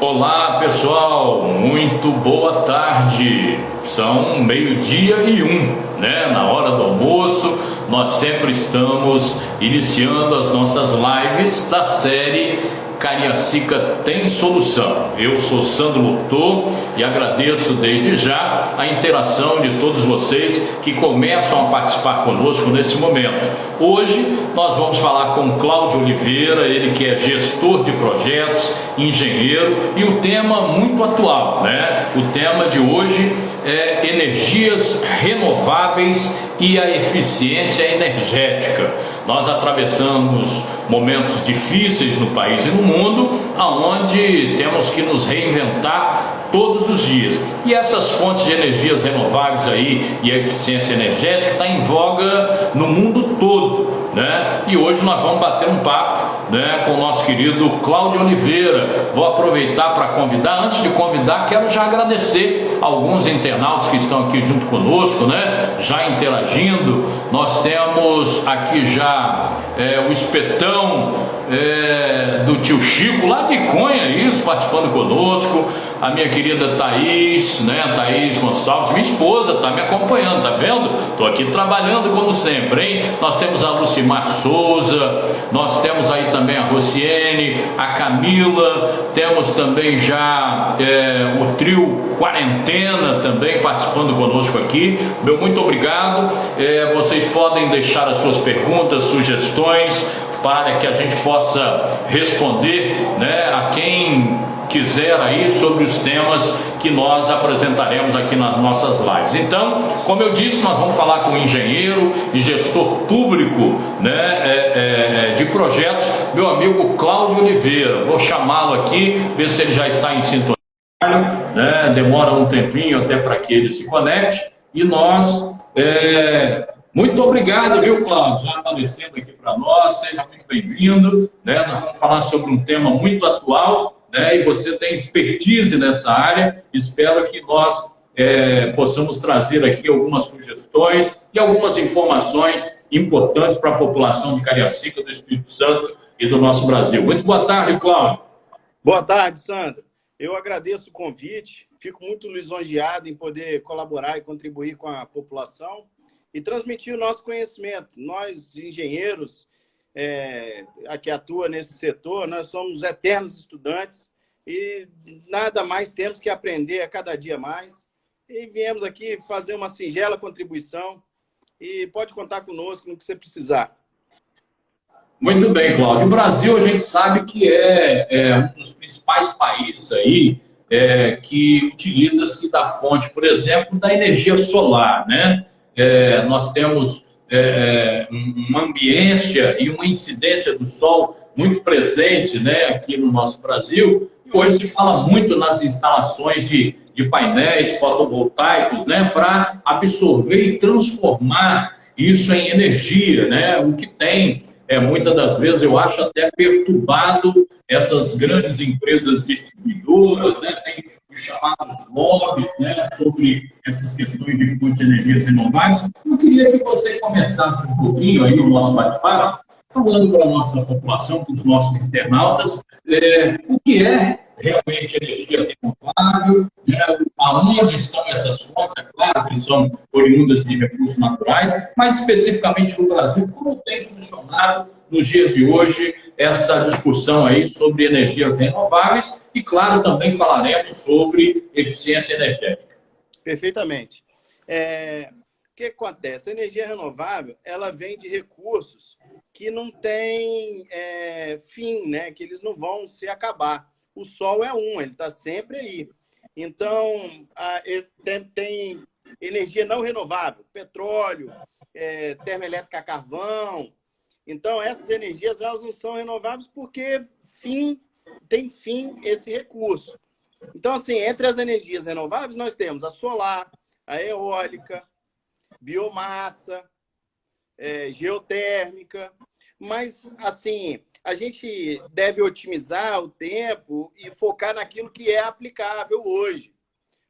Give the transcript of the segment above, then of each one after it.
Olá pessoal, muito boa tarde. São 12:01, né? Na hora do almoço, nós sempre estamos iniciando as nossas lives da série Cariacica Tem Solução. Eu sou Sandro Loptor e agradeço desde já a interação de todos vocês que começam a participar conosco nesse momento. Hoje nós vamos falar com Cláudio Oliveira, ele que é gestor de projetos, engenheiro, e o tema muito atual, né? O tema de hoje é energias renováveis e a eficiência energética. Nós atravessamos momentos difíceis no país e no mundo, aonde temos que nos reinventar todos os dias. E essas fontes de energias renováveis aí e a eficiência energética está em voga no mundo todo, né? E hoje nós vamos bater um papo, né, com o nosso querido Cláudio Oliveira. Vou aproveitar para convidar. Antes de convidar, quero já agradecer alguns internautas que estão aqui junto conosco, né, já interagindo. Nós temos aqui já o espetão do tio Chico, lá de Conha, isso, participando conosco. A minha querida Thaís, né, Thaís Gonçalves, minha esposa, está me acompanhando, tá vendo? Estou aqui trabalhando como sempre, hein? Nós temos a Lucimar Souza, nós temos aí também a Rociene, a Camila, temos também já o trio Quarentena também participando conosco aqui. Meu muito obrigado. Vocês podem deixar as suas perguntas, sugestões, para que a gente possa responder, né, a quem quiser aí sobre os temas que nós apresentaremos aqui nas nossas lives. Então, como eu disse, nós vamos falar com um engenheiro e gestor público, né, de projetos, meu amigo Cláudio Oliveira. Vou chamá-lo aqui, ver se ele já está em sintonia, né? Demora um tempinho até para que ele se conecte. E nós, muito obrigado, viu, Cláudio, já aparecendo aqui para nós. Seja muito bem-vindo, né? Nós vamos falar sobre um tema muito atual, né? E você tem expertise nessa área. Espero que nós possamos trazer aqui algumas sugestões e algumas informações importantes para a população de Cariacica, do Espírito Santo e do nosso Brasil. Muito boa tarde, Cláudio. Boa tarde, Sandro. Eu agradeço o convite, fico muito lisonjeado em poder colaborar e contribuir com a população e transmitir o nosso conhecimento. Nós, engenheiros, que atua nesse setor, nós somos eternos estudantes e nada mais temos que aprender a cada dia mais. E viemos aqui fazer uma singela contribuição e pode contar conosco no que você precisar. Muito bem, Cláudio. O Brasil, a gente sabe que é um dos principais países aí que utiliza-se da fonte, por exemplo, da energia solar, né? Nós temos uma ambiência e uma incidência do sol muito presente, né, aqui no nosso Brasil. E hoje se fala muito nas instalações de painéis fotovoltaicos, né, para absorver e transformar isso em energia, né? O que tem, muitas das vezes, eu acho até perturbado essas grandes empresas distribuidoras, né? Tem os chamados lobbies, né, sobre essas questões de fonte de energias renováveis. Eu queria que você começasse um pouquinho aí no nosso bate-papo, falando para a nossa população, para os nossos internautas, o que é realmente energia renovável, né, aonde estão essas fontes, é claro que são oriundas de recursos naturais, mas especificamente no Brasil, como tem funcionado nos dias de hoje essa discussão aí sobre energias renováveis e, claro, também falaremos sobre eficiência energética. Perfeitamente. O que acontece? A energia renovável, ela vem de recursos que não têm fim, né? Que eles não vão se acabar. O sol é ele está sempre aí. Então, tem energia não renovável, petróleo, termoelétrica a carvão. Então, essas energias elas não são renováveis porque tem fim esse recurso. Então, assim, entre as energias renováveis, nós temos a solar, a eólica, biomassa, geotérmica. Mas, assim, a gente deve otimizar o tempo e focar naquilo que é aplicável hoje.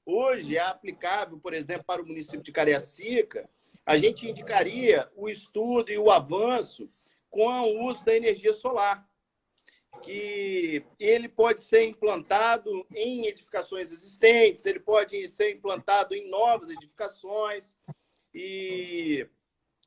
Hoje é aplicável, por exemplo, para o município de Cariacica, a gente indicaria o estudo e o avanço com o uso da energia solar. que ele pode ser implantado em edificações existentes, ele pode ser implantado em novas edificações, e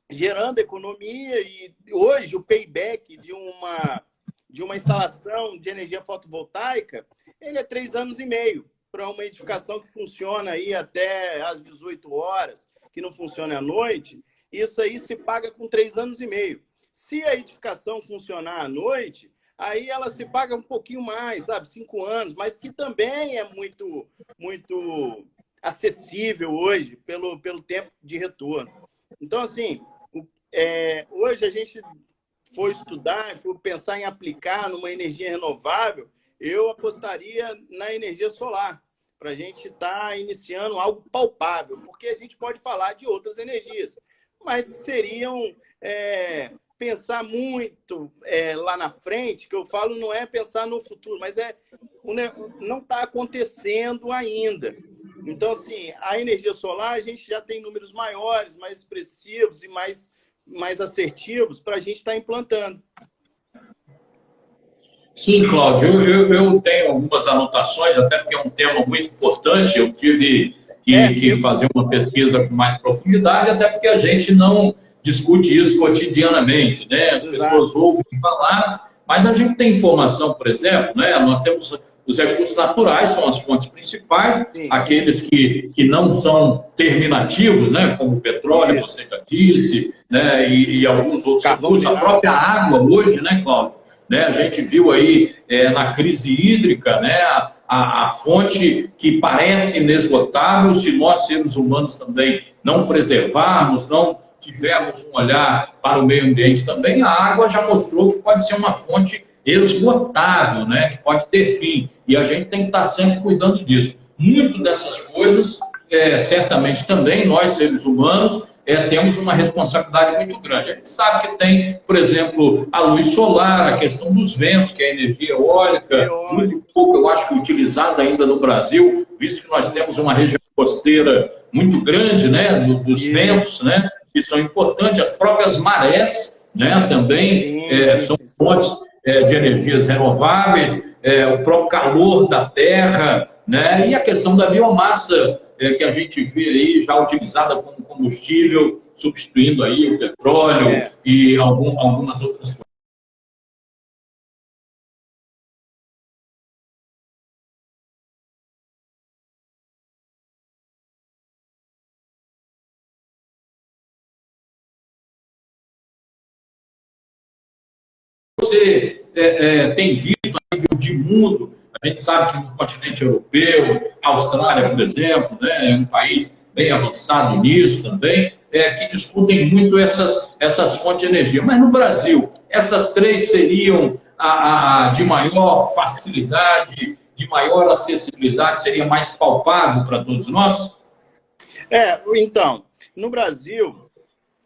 gerando economia. E hoje o payback de uma instalação de energia fotovoltaica, ele é 3 anos e meio para uma edificação que funciona aí até às 18 horas, que não funciona à noite. Isso aí se paga com 3 anos e meio. Se a edificação funcionar à noite, aí ela se paga um pouquinho mais, sabe? 5 anos, mas que também é muito, muito acessível hoje pelo tempo de retorno. Então, assim, hoje a gente for estudar, for pensar em aplicar numa energia renovável, eu apostaria na energia solar, para a gente estar iniciando algo palpável, porque a gente pode falar de outras energias, mas que seriam pensar muito lá na frente, que eu falo não é pensar no futuro, mas não está acontecendo ainda. Então, assim, a energia solar, a gente já tem números maiores, mais expressivos e mais assertivos para a gente estar implantando. Sim, Cláudio, eu tenho algumas anotações, até porque é um tema muito importante. Eu tive que fazer uma pesquisa com mais profundidade, até porque a gente não discute isso cotidianamente, né? As pessoas ouvem falar, mas a gente tem informação, por exemplo, né? Nós temos os recursos naturais, são as fontes principais, aqueles que não são terminativos, né? Como o petróleo, você já disse, né? E alguns outros recursos, a própria água hoje, né, Cláudio? Né, a gente viu aí na crise hídrica, né, a fonte que parece inesgotável, se nós, seres humanos, também não preservarmos, não tivermos um olhar para o meio ambiente também, a água já mostrou que pode ser uma fonte esgotável, né, que pode ter fim. E a gente tem que estar sempre cuidando disso. Muito dessas coisas, certamente também, nós, seres humanos, temos uma responsabilidade muito grande. A gente sabe que tem, por exemplo, a luz solar, a questão dos ventos, que é a energia eólica, muito pouco, eu acho, utilizada ainda no Brasil, visto que nós temos uma região costeira muito grande, né, dos ventos, né, que são importantes, as próprias marés, né, também são fontes de energias renováveis, o próprio calor da terra, né, e a questão da biomassa, que a gente vê aí já utilizada como combustível, substituindo aí o petróleo e algumas outras coisas. Você tem visto a nível de mundo, a gente sabe que no continente europeu, a Austrália, por exemplo, né, é um país bem avançado nisso também, que discutem muito essas fontes de energia. Mas no Brasil, essas três seriam de maior facilidade, de maior acessibilidade, seria mais palpável para todos nós? Então, no Brasil,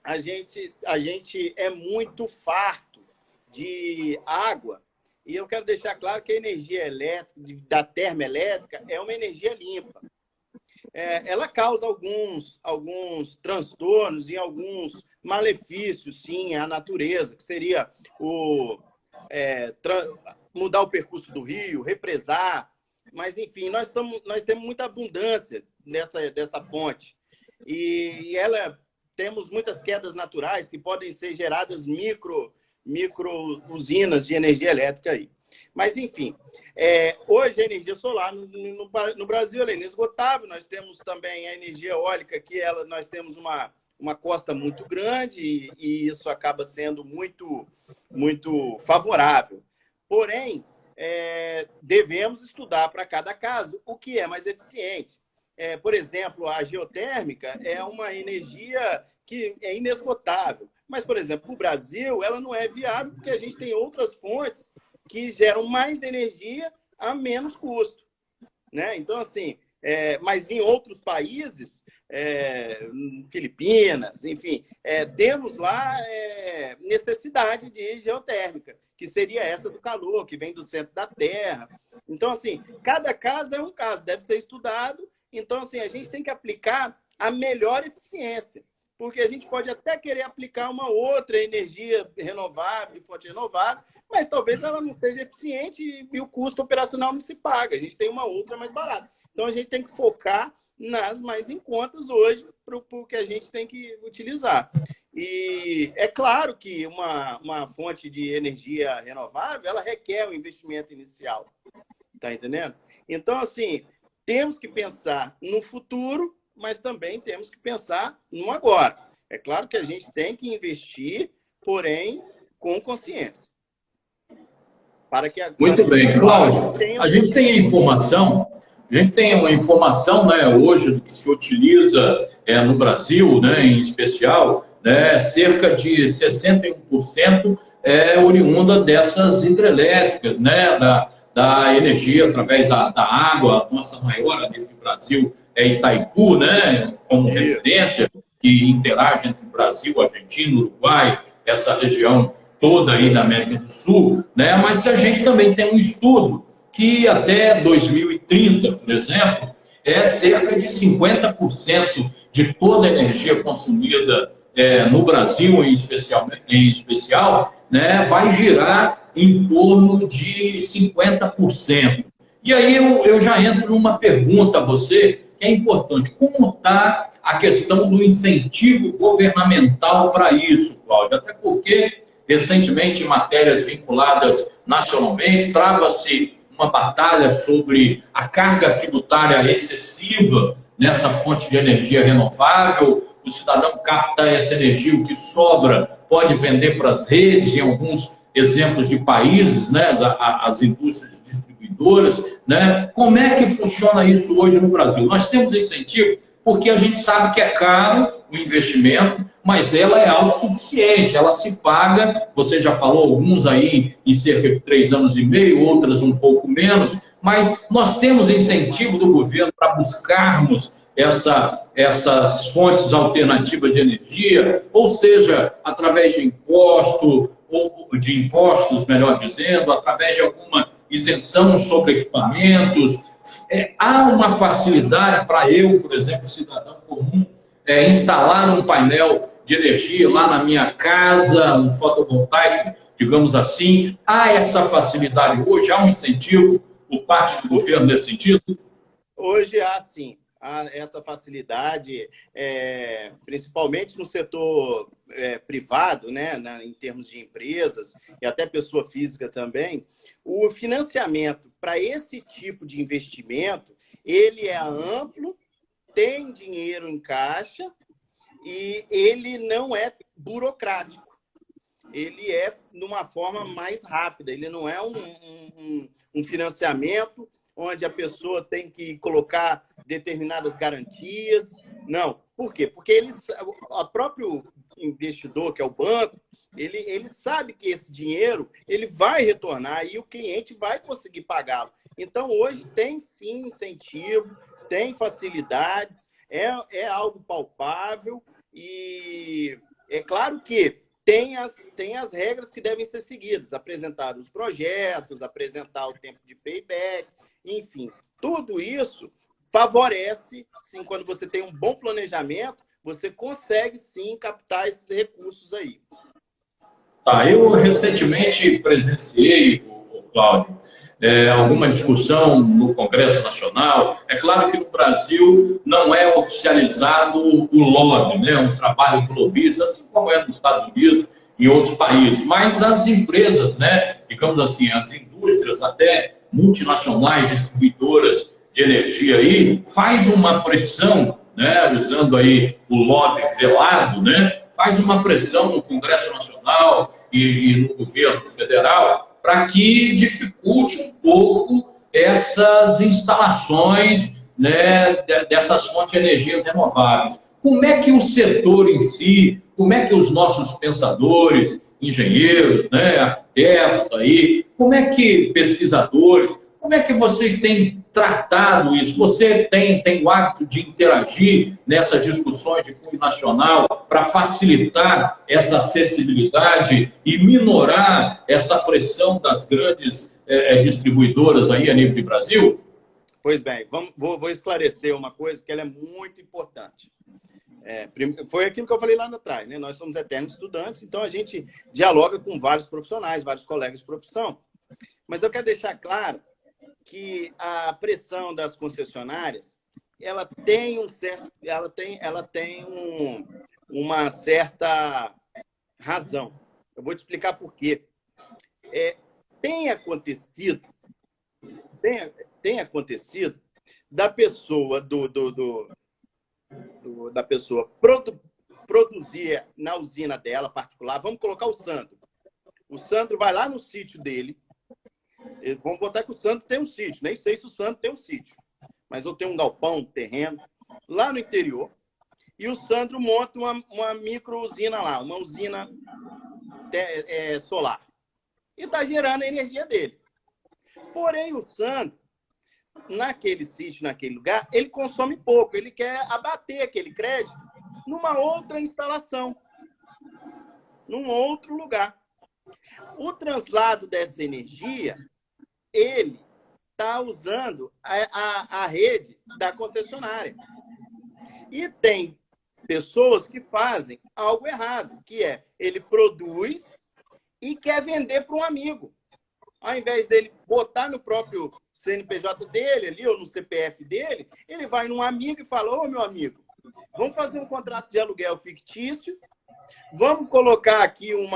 a gente é muito farto de água, e eu quero deixar claro que a energia elétrica, da termoelétrica, é uma energia limpa. Ela causa alguns transtornos e alguns malefícios, sim, à natureza, que seria mudar o percurso do rio, represar, mas, enfim, nós temos muita abundância dessa fonte. E temos muitas quedas naturais que podem ser geradas micro usinas de energia elétrica aí. Mas, enfim, hoje a energia solar no Brasil ela é inesgotável. Nós temos também a energia eólica, que nós temos uma costa muito grande e isso acaba sendo muito, muito favorável. Porém, devemos estudar para cada caso o que é mais eficiente. Por exemplo, a geotérmica é uma energia que é inesgotável. Mas, por exemplo, no Brasil, ela não é viável porque a gente tem outras fontes que geram mais energia a menos custo, né? Então, assim, mas em outros países, Filipinas, enfim, temos lá necessidade de geotérmica, que seria essa do calor, que vem do centro da Terra. Então, assim, cada caso é um caso, deve ser estudado. Então, assim, a gente tem que aplicar a melhor eficiência, porque a gente pode até querer aplicar uma outra energia renovável, fonte renovável, mas talvez ela não seja eficiente e o custo operacional não se paga. A gente tem uma outra mais barata. Então, a gente tem que focar nas mais em contas hoje para o que a gente tem que utilizar. E é claro que uma fonte de energia renovável, ela requer um investimento inicial. Tá entendendo? Então, assim, temos que pensar no futuro, mas também temos que pensar no agora. É claro que a gente tem que investir, porém, com consciência. Para que Muito bem, Cláudio. A gente tem uma informação, né, hoje que se utiliza no Brasil, né, em especial, né, cerca de 61% é oriunda dessas hidrelétricas, né, da energia através da água. A nossa maior a nível do Brasil é Itaipu, né, como referência, que interage entre o Brasil, Argentina, Uruguai, essa região toda aí da América do Sul, né? Mas a gente também tem um estudo que até 2030, por exemplo, cerca de 50% de toda a energia consumida no Brasil, em especial, né, vai girar em torno de 50%. E aí eu já entro numa pergunta a você, que é importante. Como está a questão do incentivo governamental para isso, Cláudio? Até porque, recentemente, em matérias vinculadas nacionalmente, trava-se uma batalha sobre a carga tributária excessiva nessa fonte de energia renovável. O cidadão capta essa energia, o que sobra pode vender para as redes, em alguns exemplos de países, né, as indústrias distribuidoras, né? Como é que funciona isso hoje no Brasil? Nós temos incentivo porque a gente sabe que é caro o investimento, mas ela é autossuficiente, ela se paga. Você já falou alguns aí em cerca de 3 anos e meio, outras um pouco menos, mas nós temos incentivo do governo para buscarmos essas fontes alternativas de energia, ou seja, através de impostos, melhor dizendo, através de alguma isenção sobre equipamentos. Há uma facilidade para eu, por exemplo, cidadão comum, instalar um painel de energia lá na minha casa, um fotovoltaico, digamos assim. Há essa facilidade hoje? Há um incentivo por parte do governo nesse sentido? Hoje há sim. Essa facilidade, principalmente no setor privado, né, em termos de empresas e até pessoa física também, o financiamento para esse tipo de investimento, ele é amplo, tem dinheiro em caixa e ele não é burocrático. Ele é de uma forma mais rápida, ele não é um financiamento onde a pessoa tem que colocar determinadas garantias. Não. Por quê? Porque o próprio investidor, que é o banco, ele sabe que esse dinheiro ele vai retornar e o cliente vai conseguir pagá-lo. Então, hoje tem sim incentivo, tem facilidades, é algo palpável e é claro que tem as regras que devem ser seguidas, apresentar os projetos, apresentar o tempo de payback, enfim, tudo isso favorece, sim, quando você tem um bom planejamento, você consegue, sim, captar esses recursos aí. Eu recentemente presenciei, Cláudio, alguma discussão no Congresso Nacional. É claro que no Brasil não é oficializado o lobby, né, um trabalho globista, assim como é nos Estados Unidos e em outros países, mas as empresas, né, digamos assim, as indústrias até multinacionais, distribuidoras de energia aí, faz uma pressão, né, usando aí o lobby velado, né, faz uma pressão no Congresso Nacional e no governo federal para que dificulte um pouco essas instalações, né, dessas fontes de energias renováveis. Como é que o setor em si, como é que os nossos pensadores, engenheiros, né, arquitetos aí, como é que pesquisadores, como é que vocês têm tratado isso? Você tem o hábito de interagir nessas discussões de cunho nacional para facilitar essa acessibilidade e minorar essa pressão das grandes distribuidoras aí a nível de Brasil? Pois bem, vou esclarecer uma coisa que ela é muito importante. Foi aquilo que eu falei lá atrás, né? Nós somos eternos estudantes, então a gente dialoga com vários profissionais, vários colegas de profissão. Mas eu quero deixar claro que a pressão das concessionárias, ela tem uma certa razão. Eu vou te explicar por quê. Tem acontecido da pessoa da pessoa produzir na usina dela particular. Vamos colocar o Sandro. O Sandro vai lá no sítio dele. Vamos botar que o Sandro tem um sítio. Nem sei se o Sandro tem um sítio, mas eu tenho um galpão, um terreno lá no interior. E o Sandro monta uma micro-usina lá, uma usina solar. E está gerando a energia dele. Porém, o Sandro, naquele sítio, naquele lugar, ele consome pouco. Ele quer abater aquele crédito numa outra instalação, num outro lugar. O translado dessa energia, ele está usando a rede da concessionária. E tem pessoas que fazem algo errado, que é ele produz e quer vender para um amigo. Ao invés dele botar no próprio CNPJ dele ali, ou no CPF dele, ele vai num amigo e fala: ô, meu amigo, vamos fazer um contrato de aluguel fictício, vamos colocar aqui o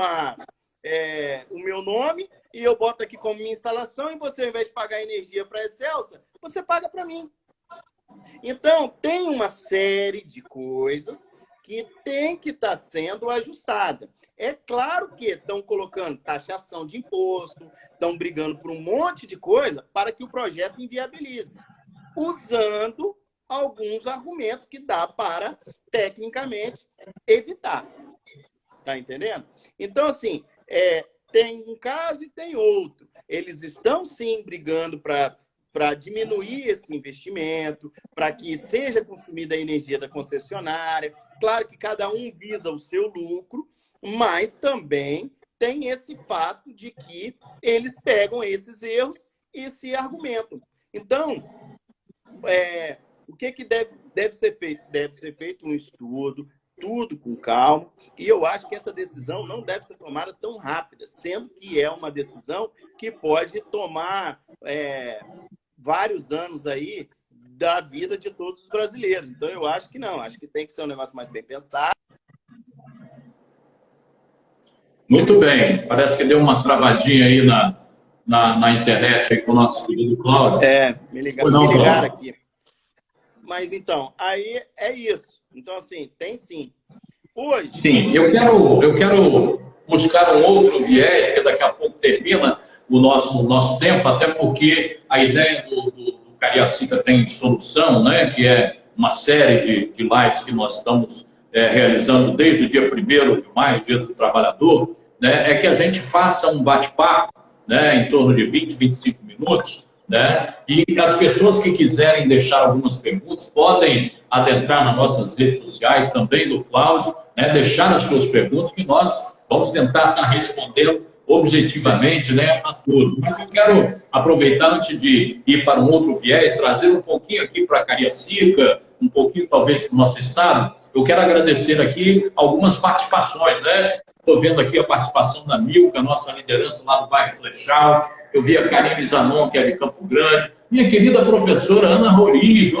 meu nome e eu boto aqui como minha instalação, e você, ao invés de pagar energia para a Excelsa, você paga para mim. Então, tem uma série de coisas que tem que estar sendo ajustada. É claro que estão colocando taxação de imposto, estão brigando por um monte de coisa para que o projeto inviabilize, usando alguns argumentos que dá para, tecnicamente, evitar. Tá entendendo? Então, assim, tem um caso e tem outro. Eles estão, sim, brigando para diminuir esse investimento, para que seja consumida a energia da concessionária. Claro que cada um visa o seu lucro, mas também tem esse fato de que eles pegam esses erros e se argumentam. Então, o que deve ser feito? Deve ser feito um estudo, tudo com calma, e eu acho que essa decisão não deve ser tomada tão rápida, sendo que é uma decisão que pode tomar vários anos aí da vida de todos os brasileiros. Então, eu acho que não, acho que tem que ser um negócio mais bem pensado. Muito bem, parece que deu uma travadinha aí na internet aí com o nosso querido Cláudio. Me ligaram aqui. Mas então, aí é isso. Então, assim, tem sim. Hoje... Sim, eu quero buscar um outro viés, que daqui a pouco termina o nosso tempo, até porque a ideia do Cariacica Tem Solução, né, que é uma série de lives que nós estamos realizando desde o dia 1º de maio, Dia do Trabalhador, né, é que a gente faça um bate-papo, né, em torno de 20, 25 minutos, né, e as pessoas que quiserem deixar algumas perguntas podem adentrar nas nossas redes sociais, também do Cláudio, né, deixar as suas perguntas, que nós vamos tentar estar respondendo objetivamente, né, a todos. Mas eu quero aproveitar, antes de ir para um outro viés, trazer um pouquinho aqui para Cariacica, um pouquinho talvez para o nosso estado. Eu quero agradecer aqui algumas participações, né? Estou vendo aqui a participação da Milka, nossa liderança lá do bairro Flechal. Eu vi a Karine Zanon, que é de Campo Grande. Minha querida professora Ana Roriz,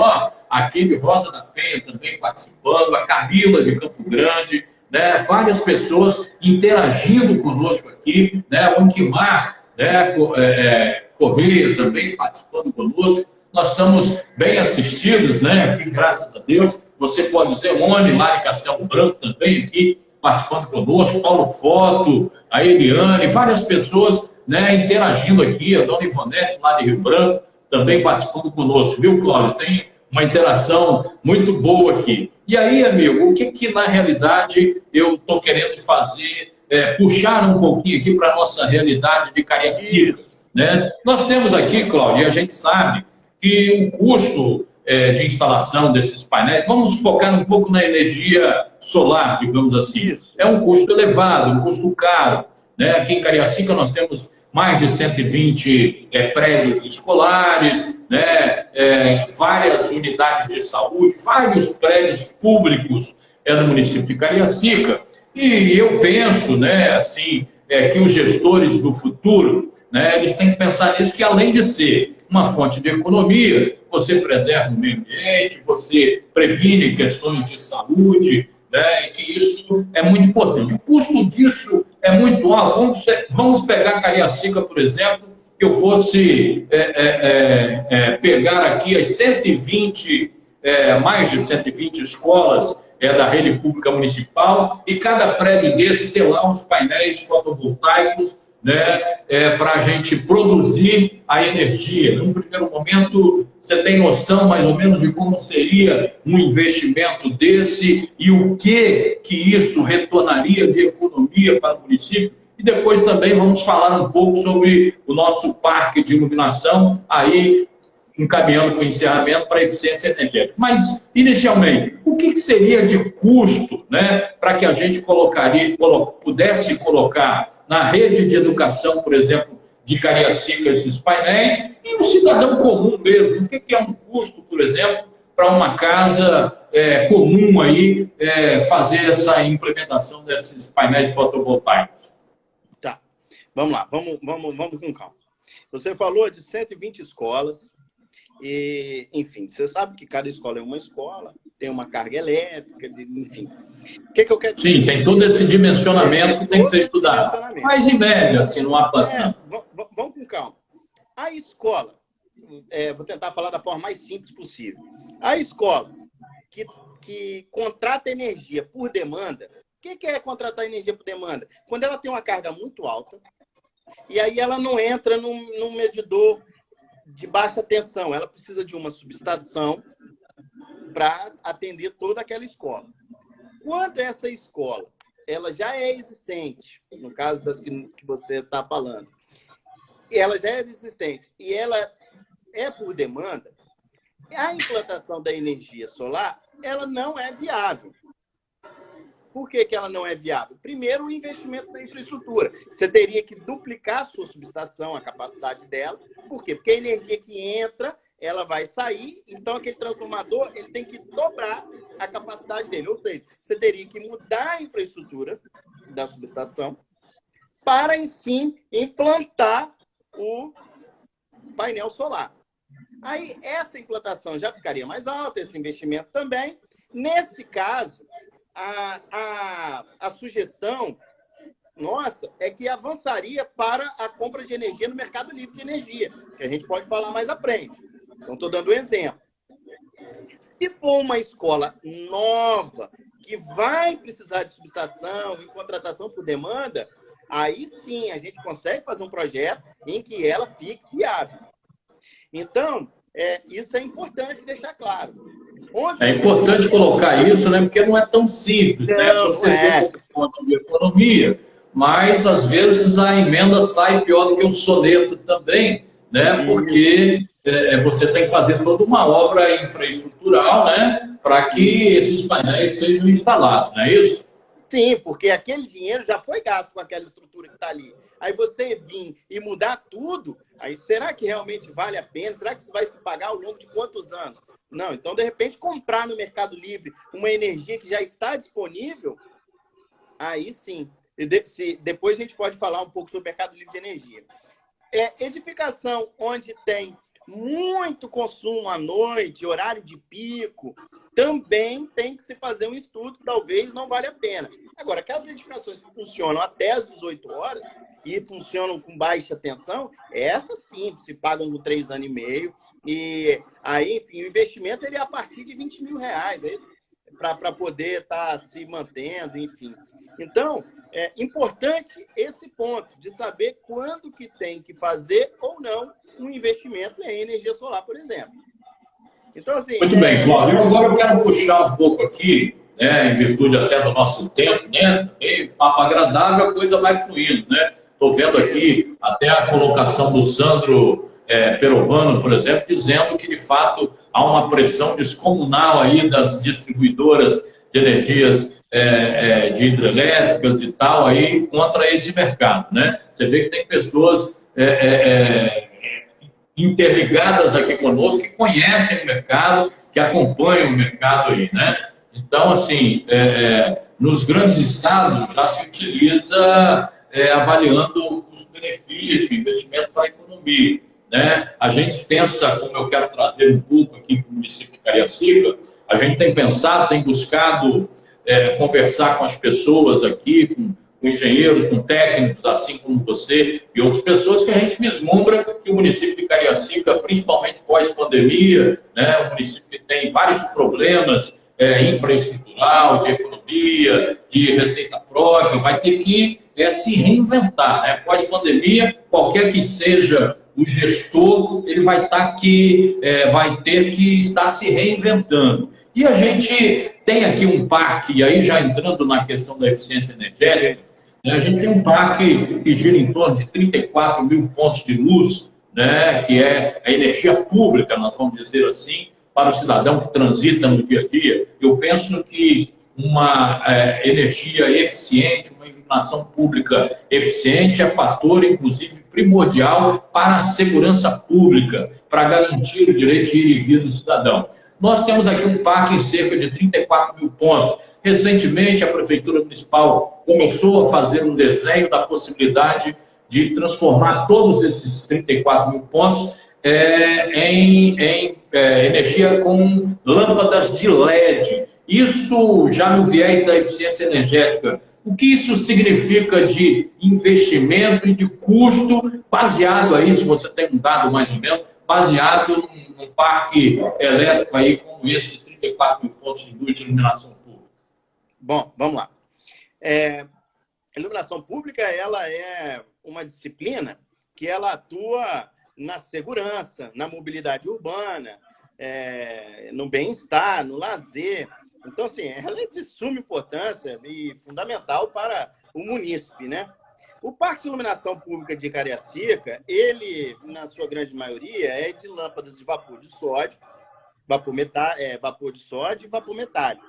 aqui de Rosa da Penha também participando. A Camila, de Campo Grande. Né? Várias pessoas interagindo conosco aqui. Né? O Anquimar, né? Correia também participando conosco. Nós estamos bem assistidos, né? Aqui, graças a Deus. Você pode dizer, Mone, lá de Castelo Branco também aqui, participando conosco, Paulo Foto, a Eliane, várias pessoas, né, interagindo aqui, a dona Ivonete, lá de Rio Branco, também participando conosco, viu, Cláudio? Tem uma interação muito boa aqui. E aí, amigo, o que na realidade eu estou querendo fazer, puxar um pouquinho aqui para a nossa realidade de Cariacica, né? Nós temos aqui, Cláudio, e a gente sabe que o custo de instalação desses painéis, vamos focar um pouco na energia solar, digamos assim. É um custo elevado, um custo caro. Né? Aqui em Cariacica nós temos mais de 120 prédios escolares, né? Várias unidades de saúde, vários prédios públicos é do município de Cariacica, e eu penso, né, assim, que os gestores do futuro, né, eles têm que pensar nisso, que além de ser uma fonte de economia, você preserva o meio ambiente, você previne questões de saúde, né, e que isso é muito importante. O custo disso é muito alto. Vamos pegar Cariacica, por exemplo, que eu fosse pegar aqui as 120, mais de 120 escolas da rede pública municipal, e cada prédio desse ter lá uns painéis fotovoltaicos, né, para a gente produzir a energia. Num primeiro momento, você tem noção mais ou menos de como seria um investimento desse e o que isso retornaria de economia para o município? E depois também vamos falar um pouco sobre o nosso parque de iluminação, aí encaminhando para o encerramento para a eficiência energética. Mas, inicialmente, o que seria de custo, né, para que a gente pudesse colocar na rede de educação, por exemplo, de Cariacica, esses painéis, e o cidadão comum mesmo? O que é um custo, por exemplo, para uma casa comum aí fazer essa implementação desses painéis fotovoltaicos? Tá, vamos lá, vamos com calma. Você falou de 120 escolas, e, enfim, você sabe que cada escola é uma escola, tem uma carga elétrica, enfim. O que eu quero dizer? Sim, tem todo esse dimensionamento que tem que ser estudado. Mas, em média, assim, não há passando. Vamos com calma. A escola, vou tentar falar da forma mais simples possível. A escola que contrata energia por demanda, o que é contratar energia por demanda? Quando ela tem uma carga muito alta, e aí ela não entra num medidor de baixa tensão, ela precisa de uma subestação para atender toda aquela escola. Quando essa escola ela já é existente, no caso das que você está falando, ela já é existente e ela é por demanda, a implantação da energia solar ela não é viável. Por que ela não é viável? Primeiro, o investimento na infraestrutura. Você teria que duplicar a sua subestação, a capacidade dela. Por quê? Porque a energia que entra, ela vai sair, então aquele transformador ele tem que dobrar a capacidade dele. Ou seja, você teria que mudar a infraestrutura da subestação para, em sim, implantar o painel solar. Aí, essa implantação já ficaria mais alta, esse investimento também. Nesse caso, a sugestão nossa é que avançaria para a compra de energia no mercado livre de energia, que a gente pode falar mais à frente. Então, estou dando um exemplo. Se for uma escola nova, que vai precisar de subestação e contratação por demanda, aí sim a gente consegue fazer um projeto em que ela fique viável. Então, isso é importante deixar claro. É importante colocar isso, né? Porque não é tão simples, né? Você vê como fonte de economia, mas às vezes a emenda sai pior do que o soneto também, né? Porque você tem que fazer toda uma obra infraestrutural, né? Para que esses painéis sejam instalados, não é isso? Sim, porque aquele dinheiro já foi gasto com aquela estrutura que está ali. Aí você vir e mudar tudo, aí será que realmente vale a pena? Será que isso vai se pagar ao longo de quantos anos? Não, então, de repente, comprar no Mercado Livre uma energia que já está disponível, aí sim. Depois a gente pode falar um pouco sobre o Mercado Livre de Energia. Edificação onde tem muito consumo à noite, horário de pico, também tem que se fazer um estudo, talvez não vale a pena. Agora, aquelas edificações que funcionam até as 18 horas e funcionam com baixa tensão, essas sim, se pagam por 3 anos e meio. E aí, enfim, o investimento ele é a partir de R$20 mil para poder estar se mantendo, enfim. Então, é importante esse ponto de saber quando que tem que fazer ou não um investimento em energia solar, por exemplo. Então, assim, muito bem, Cláudio. Agora eu quero puxar um pouco aqui, né, em virtude até do nosso tempo, né? Papo agradável, a coisa vai fluindo, né? Estou vendo aqui até a colocação do Sandro Perovano, por exemplo, dizendo que, de fato, há uma pressão descomunal aí das distribuidoras de energias de hidrelétricas e tal aí contra esse mercado, né? Você vê que tem pessoas interligadas aqui conosco que conhecem o mercado, que acompanham o mercado aí, né? Então, assim, nos grandes estados já se utiliza avaliando os benefícios, investimento para a economia. Né? A gente pensa, como eu quero trazer um pouco aqui para o município de Cariacica, a gente tem pensado, tem buscado conversar com as pessoas aqui, com engenheiros, com técnicos, assim como você e outras pessoas, que a gente vislumbra que o município de Cariacica, principalmente pós-pandemia, né, um município que tem vários problemas infraestrutural, de economia, de receita própria, vai ter que se reinventar. Né? Pós-pandemia, qualquer que seja o gestor, ele vai ter que estar se reinventando. E a gente tem aqui um parque, e aí já entrando na questão da eficiência energética, né, a gente tem um parque que gira em torno de 34 mil pontos de luz, né, que é a energia pública, nós vamos dizer assim, para o cidadão que transita no dia a dia. Eu penso que uma energia eficiente, uma iluminação pública eficiente é fator, inclusive, primordial para a segurança pública, para garantir o direito de ir e vir do cidadão. Nós temos aqui um parque em cerca de 34 mil pontos. Recentemente, a Prefeitura Municipal começou a fazer um desenho da possibilidade de transformar todos esses 34 mil pontos em energia com lâmpadas de LED. Isso já no viés da eficiência energética. O que isso significa de investimento e de custo baseado aí, se você tem um dado mais ou menos, baseado num parque elétrico aí como esse de 34 mil pontos de luz de iluminação pública? Bom, vamos lá. A iluminação pública, ela é uma disciplina que ela atua na segurança, na mobilidade urbana, no bem-estar, no lazer. Então, assim, ela é de suma importância e fundamental para o munícipe, né? O Parque de Iluminação Pública de Cariacica, ele, na sua grande maioria, é de lâmpadas de vapor de sódio, vapor de sódio e vapor metálico.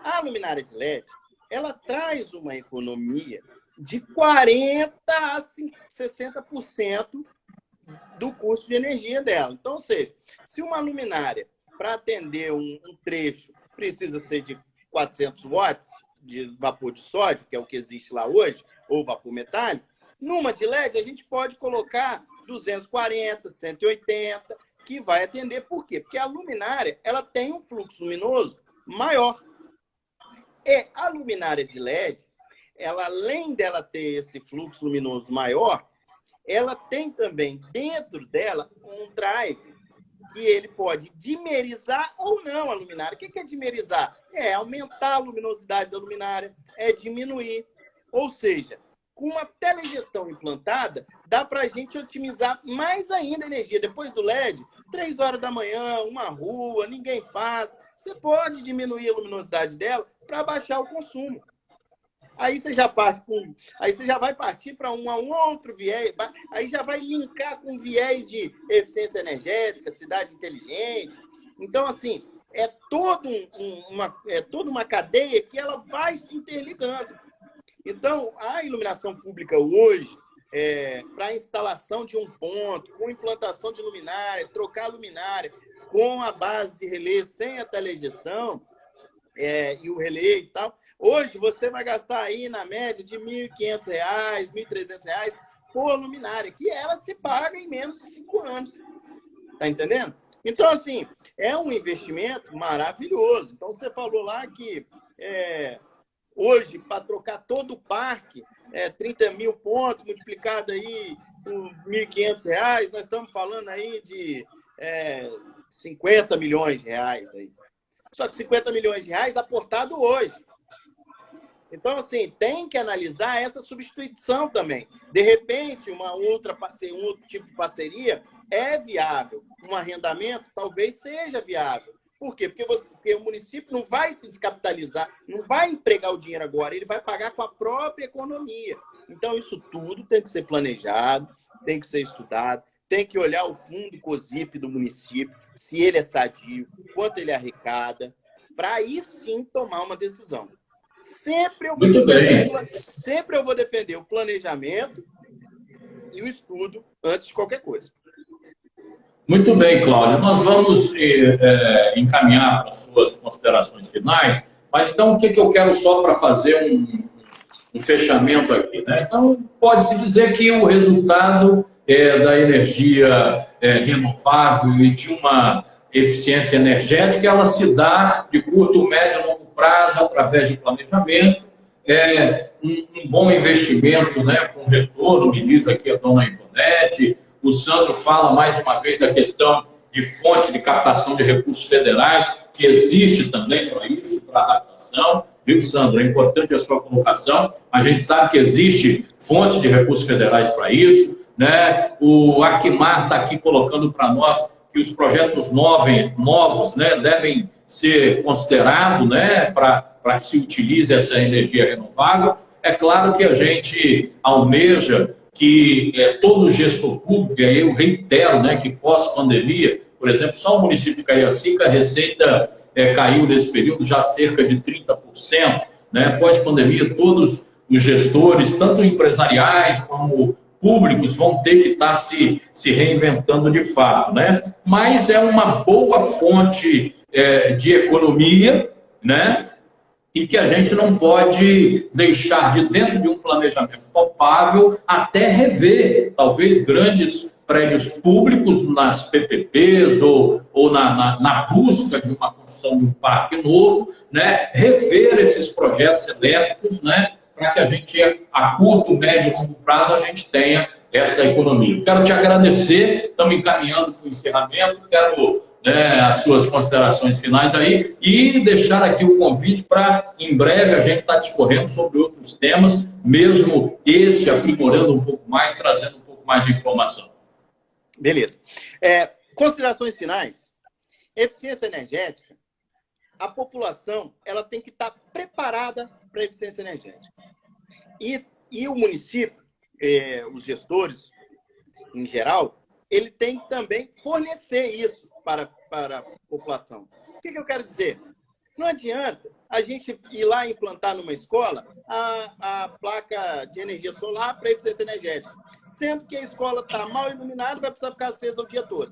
A luminária de LED, ela traz uma economia de 40% a 60% do custo de energia dela. Então, ou seja, se uma luminária, para atender um trecho, precisa ser de 400 watts de vapor de sódio, que é o que existe lá hoje, ou vapor metálico, numa de LED a gente pode colocar 240, 180, que vai atender. Por quê? Porque a luminária ela tem um fluxo luminoso maior. E a luminária de LED, ela, além dela ter esse fluxo luminoso maior, ela tem também dentro dela um drive que ele pode dimerizar ou não a luminária. O que é dimerizar? É aumentar a luminosidade da luminária, é diminuir. Ou seja, com uma telegestão implantada, dá para a gente otimizar mais ainda a energia. Depois do LED, 3 horas da manhã, uma rua, ninguém passa. Você pode diminuir a luminosidade dela para baixar o consumo. Aí você já vai partir para um outro viés, aí já vai linkar com viés de eficiência energética, cidade inteligente. Então, assim, é toda uma cadeia que ela vai se interligando. Então, a iluminação pública hoje, para a instalação de um ponto, com implantação de luminária, trocar luminária, com a base de relé, sem a telegestão, e o relé e tal, hoje você vai gastar aí na média de R$ 1.500, R$ 1.300 por luminária, que ela se paga em menos de 5 anos. Tá entendendo? Então, assim, é um investimento maravilhoso. Então, você falou lá que hoje, para trocar todo o parque, 30 mil pontos, multiplicado aí por R$ 1.500, nós estamos falando aí de 50 milhões de reais aí. Só que 50 milhões de reais aportado hoje. Então, assim, tem que analisar essa substituição também. De repente, um outro tipo de parceria é viável. Um arrendamento talvez seja viável. Por quê? Porque o município não vai se descapitalizar, não vai empregar o dinheiro agora, ele vai pagar com a própria economia. Então, isso tudo tem que ser planejado, tem que ser estudado, tem que olhar o fundo COSIP do município, se ele é sadio, quanto ele arrecada, para aí sim tomar uma decisão. Sempre eu vou defender o planejamento e o estudo antes de qualquer coisa. Muito bem, Cláudio. Nós vamos encaminhar para as suas considerações finais, mas então o que eu quero só para fazer um fechamento aqui, né? Então, pode-se dizer que o resultado da energia renovável e de uma eficiência energética, ela se dá de curto, médio e longo prazo através de planejamento, um bom investimento, né, com retorno, me diz aqui a dona Ivonete. O Sandro fala mais uma vez da questão de fonte de captação de recursos federais, que existe também para isso, para adaptação. Viu, Sandro? É importante a sua colocação. A gente sabe que existe fonte de recursos federais para isso, né? O Arquimar está aqui colocando para nós que os projetos novos, né, devem ser considerados, né, para que se utilize essa energia renovável. É claro que a gente almeja que todo gestor público, e aí eu reitero, né, que pós-pandemia, por exemplo, só o município de Cariacica, a receita caiu nesse período já cerca de 30%, né? Pós-pandemia, todos os gestores, tanto empresariais como públicos, vão ter que estar se reinventando de fato, né? Mas é uma boa fonte de economia, né? E que a gente não pode deixar de dentro de um planejamento palpável até rever, talvez, grandes prédios públicos nas PPPs ou na busca de uma construção de um parque novo, né? Rever esses projetos elétricos, né? Para que a gente, a curto, médio e longo prazo, a gente tenha essa economia. Quero te agradecer, estamos encaminhando para o encerramento, quero as suas considerações finais aí e deixar aqui o convite para, em breve, a gente estar discorrendo sobre outros temas, mesmo esse aprimorando um pouco mais, trazendo um pouco mais de informação. Beleza. Considerações finais. Eficiência energética, a população ela tem que estar preparada para a eficiência energética. E o município, os gestores, em geral, ele tem que também fornecer isso para a população. O que eu quero dizer? Não adianta a gente ir lá e implantar numa escola a placa de energia solar para eficiência energética, sendo que a escola está mal iluminada e vai precisar ficar acesa o dia todo.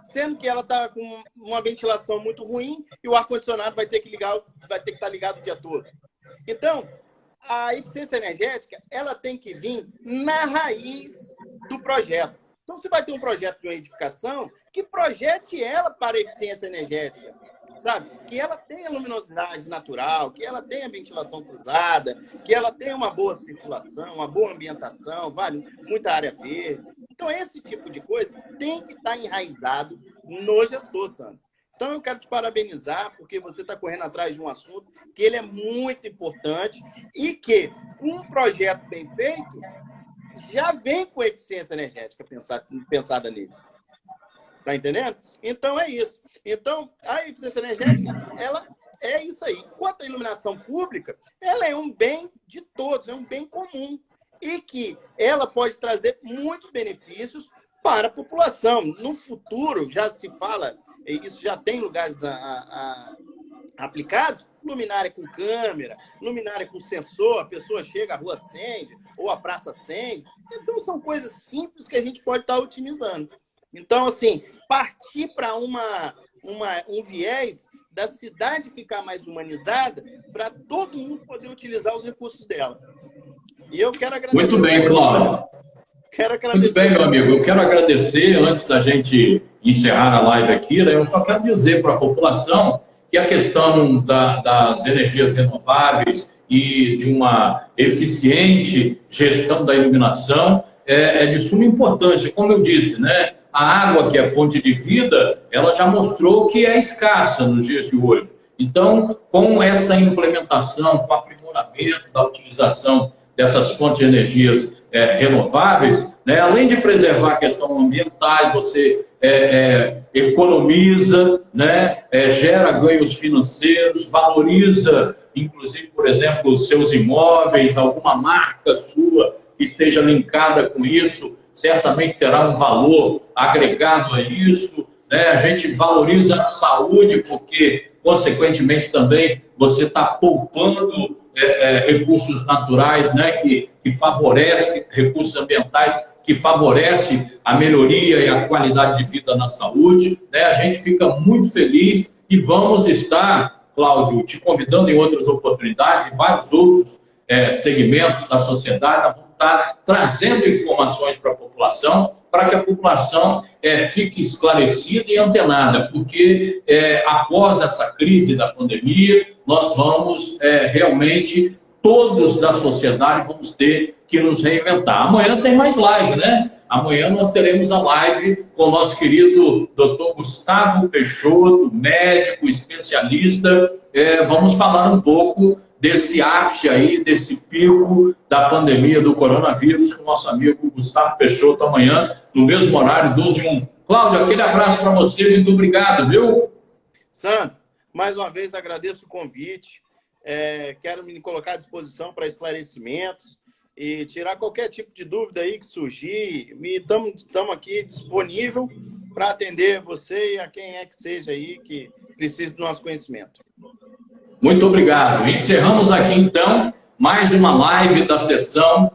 Sendo que ela está com uma ventilação muito ruim e o ar-condicionado vai ter que estar ligado o dia todo. Então, a eficiência energética ela tem que vir na raiz do projeto. Então, se vai ter um projeto de uma edificação, que projete ela para a eficiência energética, sabe? Que ela tenha luminosidade natural, que ela tenha ventilação cruzada, que ela tenha uma boa circulação, uma boa ambientação, muita área verde. Então, esse tipo de coisa tem que estar enraizado no gestor, Sandro. Então, eu quero te parabenizar, porque você está correndo atrás de um assunto que ele é muito importante e que, com um projeto bem feito, já vem com eficiência energética pensada nele. Tá entendendo? Então, é isso. Então, a eficiência energética, ela é isso aí. Quanto à iluminação pública, ela é um bem de todos, é um bem comum. E que ela pode trazer muitos benefícios para a população. No futuro, já se fala, isso já tem lugares aplicados, luminária com câmera, luminária com sensor, a pessoa chega, a rua acende, ou a praça acende. Então, são coisas simples que a gente pode estar otimizando. Então, assim, partir para um viés da cidade ficar mais humanizada para todo mundo poder utilizar os recursos dela. E eu quero agradecer. Muito bem, Cláudio. Muito bem, meu amigo. Eu quero agradecer, antes da gente encerrar a live aqui, né, eu só quero dizer para a população que a questão das energias renováveis e de uma eficiente gestão da iluminação é de suma importância. Como eu disse, né, a água, que é fonte de vida, ela já mostrou que é escassa nos dias de hoje. Então, com essa implementação, com o aprimoramento da utilização dessas fontes de energias renováveis, né, além de preservar a questão ambiental, você economiza, né, gera ganhos financeiros, valoriza, inclusive, por exemplo, os seus imóveis, alguma marca sua que esteja linkada com isso, certamente terá um valor agregado a isso, né? A gente valoriza a saúde, porque, consequentemente, também você está poupando recursos naturais, né? que favorecem recursos ambientais que favorece a melhoria e a qualidade de vida na saúde, né? A gente fica muito feliz e vamos estar, Cláudio, te convidando em outras oportunidades, vários outros segmentos da sociedade, nós vamos estar trazendo informações para a população, para que a população fique esclarecida e antenada, porque após essa crise da pandemia, nós vamos realmente, todos da sociedade, vamos ter que nos reinventar. Amanhã tem mais live, né? Amanhã nós teremos a live com o nosso querido Dr. Gustavo Peixoto, médico, especialista. Vamos falar um pouco desse ápice aí, desse pico da pandemia do coronavírus com o nosso amigo Gustavo Peixoto amanhã, no mesmo horário, 12h01. Cláudio, aquele abraço para você, muito obrigado, viu? Sandro, mais uma vez agradeço o convite, quero me colocar à disposição para esclarecimentos e tirar qualquer tipo de dúvida aí que surgir. Estamos aqui disponível para atender você e a quem é que seja aí que precise do nosso conhecimento. Muito obrigado. Encerramos aqui, então, mais uma live da sessão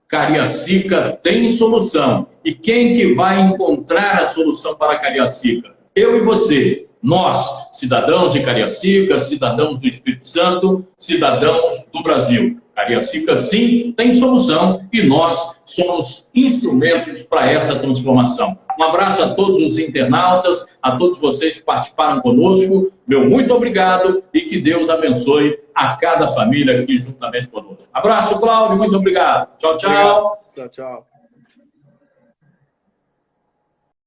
Cariacica Tem Solução. E quem que vai encontrar a solução para a Cariacica? Eu e você. Nós, cidadãos de Cariacica, cidadãos do Espírito Santo, cidadãos do Brasil. Cariacica, sim, tem solução e nós somos instrumentos para essa transformação. Um abraço a todos os internautas, a todos vocês que participaram conosco. Meu muito obrigado e que Deus abençoe a cada família aqui juntamente conosco. Abraço, Cláudio, muito obrigado. Tchau, tchau. Obrigado. Tchau, tchau.